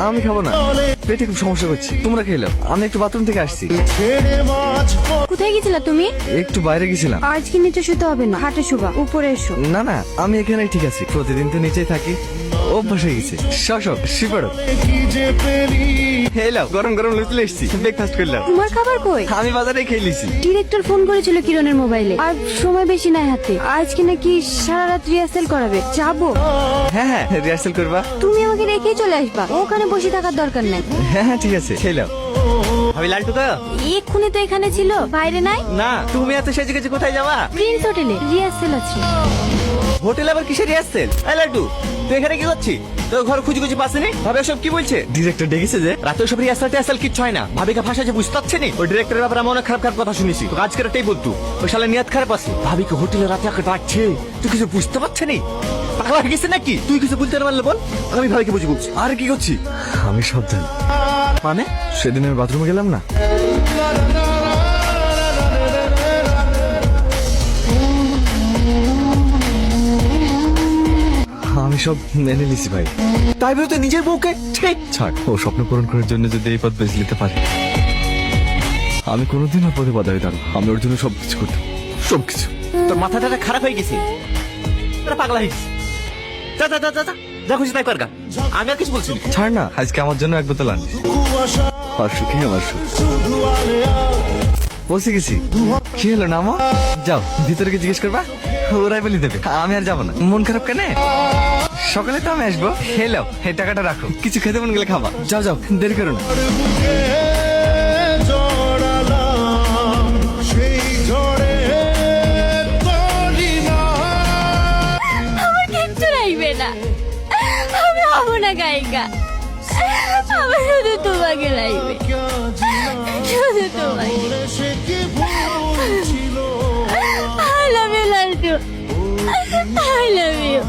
আমি খাবো না, পেটে খুব সমস্যা করছে। তোমরা খেলাম, আমি একটু বাথরুম থেকে আসছি। কোথায় গেছিলা তুমি? একটু বাইরে গেছিলাম। আজকে নিচে শুতে হবে না, খাটে শুবা, উপরে এসো। না না, আমি এখানেই ঠিক আছি। প্রতিদিন তো নিচেই থাকি, অভ্যাস হয়ে গেছে। সব শিপাড়ো। হেলাও, গরম গরম লুচি এসছি, ব্রেকফাস্ট করলাম। তোমার খাবার কই? আমি বাজারে খেয়ে লিছি। ডিরেক্টর ফোন করেছিল কিরণের মোবাইলে, আর সময় বেশি নাই হাতে। আজকে নাকি সারা রাত রিহার্সেল করাবে, যাবো। হ্যাঁ, রিহার্সেল করবা? তুমি আমাকে রেখেই চলে আসবা, ওখানে বসে থাকার দরকার নাই। হ্যাঁ, ঠিক আছে, খেলাও। ভাবি লালটু তো এক্ষুনি তো এখানে ছিল, বাইরে নাই। না, তুমি এত সেজে গেছে কোথায় যাবা? প্রিন্স হোটেলে রিহার্সেল আছে। হোটেল আবার কিসের রিহার্সেল? এই লালটু, তুই এখানে কি করছিস? তোর ঘর খুঁজে খুঁজে পাসনি? ভাবে সব কি বলছে? ডিরেক্টর ডেকেছে যে। রাতে সব রিহার্সাল টিহার্সাল কিচ্ছু হয় না। ভাবিকে ভাষা যে বুঝতে পারছে নি। ওই ডিরেক্টরের ব্যাপারে আমি অনেক খারাপ খারাপ কথা শুনেছি। তো আজকের একটাই বলতু, ওই শালা নিয়াত খারাপ আছে। ভাবিকে হোটেলে রাতে আগে ডাকছে, তুই কিছু বুঝতে পারছে নি? পাগলা হয়ে গেছে নাকি? তুই কিছু বলতে না পারলে বল, আমি ভাবিকে বুঝে বলছি। আর কি করছি? আমি সব জানি। মানে সেদিন আমি বাথরুমে গেলাম না, আমি সব মেনে নিছি ভাই। তাই বলে তুই নিজের বউকে ঠিক ছাড়, ও স্বপ্ন পূরণ করার জন্য যদি এই পথ বেছে নিতে পারে, আমি কোনোদিন ওর পথে বাধা হইতাম। আমি ওর জন্য সবকিছু করতাম, সবকিছু। তোর মাথাটা খারাপ হয়ে গেছে, তোরা পাগলা হয়ে গেছে। যা যা যা যা যা খুশি তাই কর গা। আমি আর কিছু বলছি না। ছাড় না, আজকে আমার জন্য এক বোতল আনিস। আর সুখী আমার সুখ। পৌঁছে গেছি। কি হলো না আমার? যাও ভিতরে গিয়ে জিজ্ঞেস করবা, ওরাই বলি দেবে। আমি আর যাবো না। মন খারাপ কেন? সকালে তো আমি আসবো। খেলাও, এই টাকাটা রাখো, কিছু খেতে মন গেলে খাবা। যাও যাও, দেরি করো না। আমার কিচ্ছু লাগবে না, আমি হবো না গায়িকা। আমার শুধু তোমাকে লাগবে, শুধু তোমাকে। I love you, Laltu. I love you.